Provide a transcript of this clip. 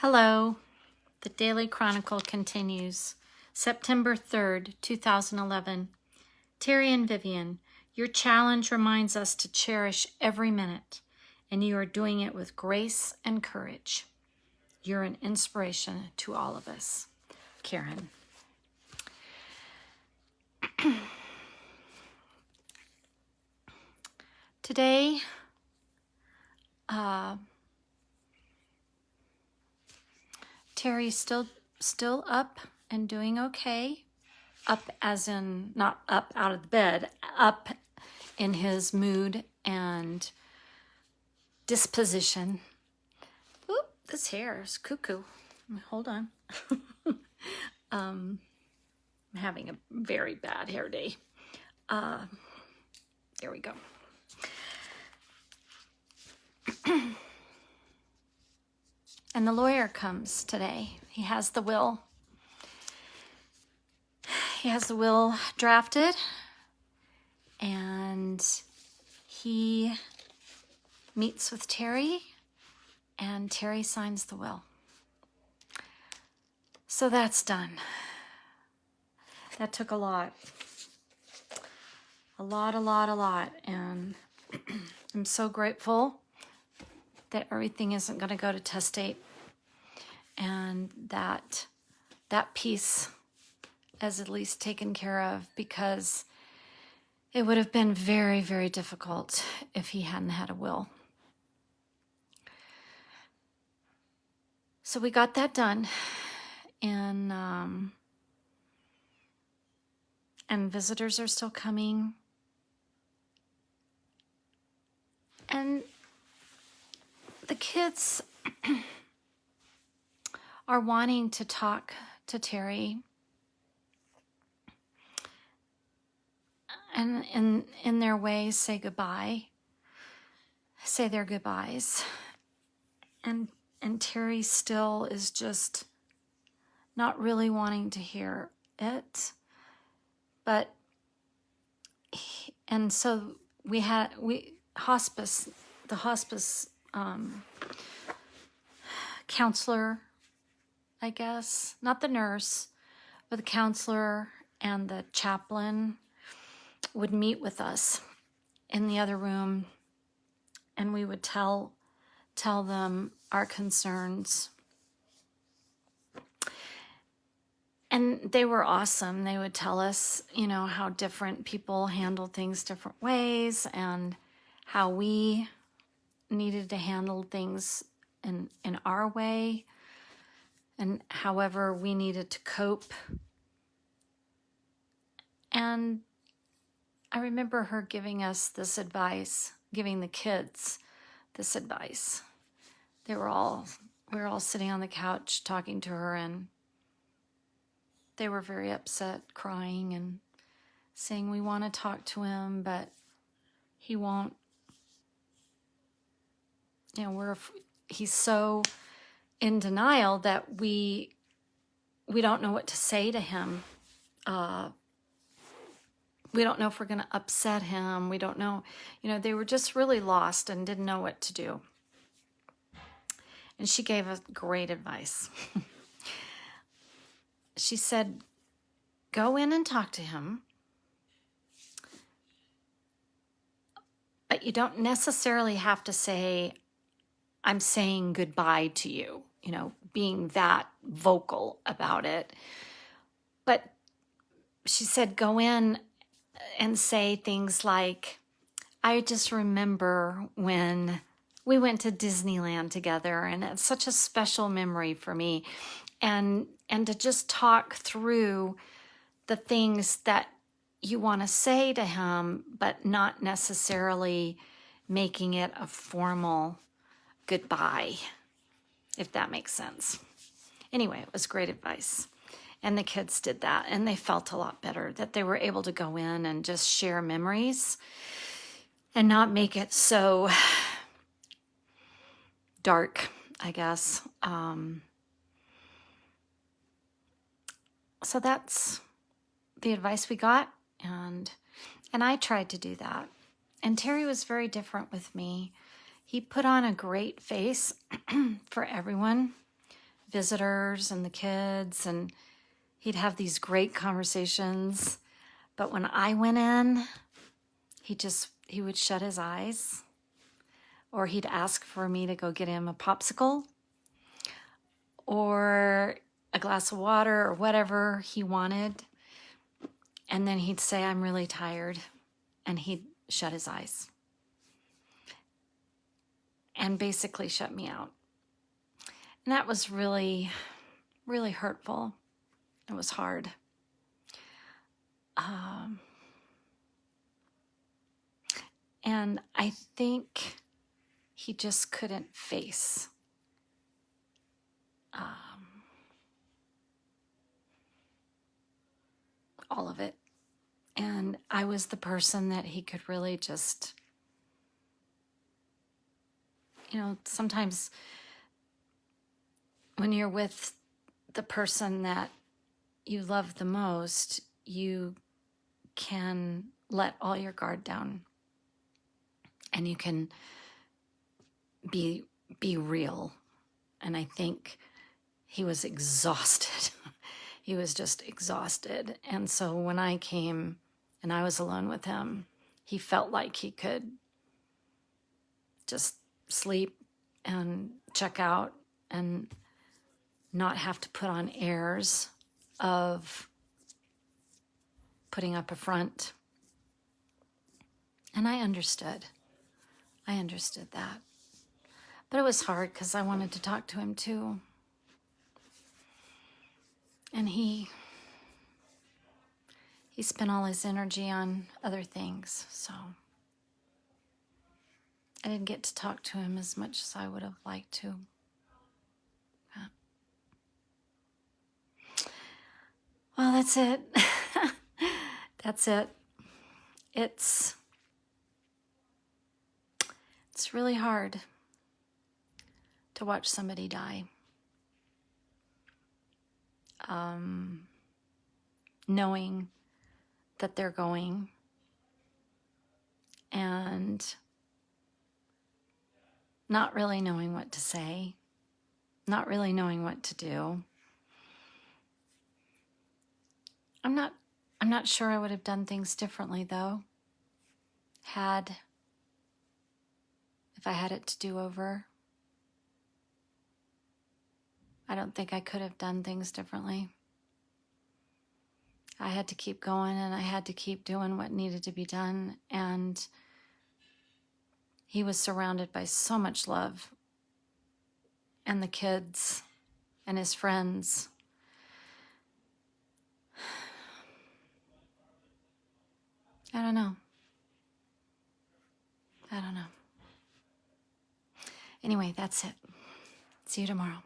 Hello, the Daily Chronicle continues. September 3rd, 2011. Terry and Vivian, your challenge reminds us to cherish every minute, and you are doing it with grace and courage. You're an inspiration to all of us. Karen. Today, Terry's still up and doing okay. Up as in not up out of the bed, up in his mood and disposition. Oop, this hair is cuckoo. Hold on. I'm having a very bad hair day. There we go. And the lawyer comes today. He has the will. He has the will drafted, and he meets with Terry, and Terry signs the will. So that's done. That took a lot. A lot. And I'm so grateful that everything isn't going to go to testate, and that piece is at least taken care of, because it would have been very, very difficult if he hadn't had a will. So we got that done, and visitors are still coming. And the kids are wanting to talk to Terry, and in their way say goodbye, say their goodbyes. And Terry still is just not really wanting to hear it. But so the hospice counselor, I guess, not the nurse, but the counselor and the chaplain would meet with us in the other room, and we would tell them our concerns. And they were awesome. They would tell us, how different people handle things different ways, and how we needed to handle things in our way, and however we needed to cope. And I remember her giving us this advice, giving the kids this advice. We were all sitting on the couch talking to her, and they were very upset, crying and saying, we want to talk to him, but he won't. He's so in denial that we don't know what to say to him. We don't know if we're going to upset him. We don't know. They were just really lost and didn't know what to do. And she gave us great advice. She said, go in and talk to him, but you don't necessarily have to say, I'm saying goodbye to you, being that vocal about it. But she said, go in and say things like, I just remember when we went to Disneyland together, and it's such a special memory for me. And to just talk through the things that you want to say to him, but not necessarily making it a formal goodbye, if that makes sense. Anyway, it was great advice. And the kids did that, and they felt a lot better that they were able to go in and just share memories and not make it so dark, I guess. So that's the advice we got, and I tried to do that. And Terry was very different with me. He put on a great face for everyone, visitors and the kids, and he'd have these great conversations. But when I went in, he would shut his eyes, or he'd ask for me to go get him a popsicle or a glass of water or whatever he wanted. And then he'd say, I'm really tired. And he'd shut his eyes and basically shut me out. And that was really, really hurtful. It was hard. And I think he just couldn't face all of it. And I was the person that he could really just, sometimes when you're with the person that you love the most, you can let all your guard down and you can be real. And I think he was exhausted. He was just exhausted. And so when I came and I was alone with him, he felt like he could just sleep and check out and not have to put on airs of putting up a front. And I understood. I understood that. But it was hard because I wanted to talk to him too. And he spent all his energy on other things, so I didn't get to talk to him as much as I would have liked to. Well, that's it. That's it. It's really hard to watch somebody die. Knowing that they're going and not really knowing what to say, not really knowing what to do. I'm not sure I would have done things differently though, if I had it to do over. I don't think I could have done things differently. I had to keep going and I had to keep doing what needed to be done. And he was surrounded by so much love, and the kids and his friends. I don't know. Anyway, that's it. See you tomorrow.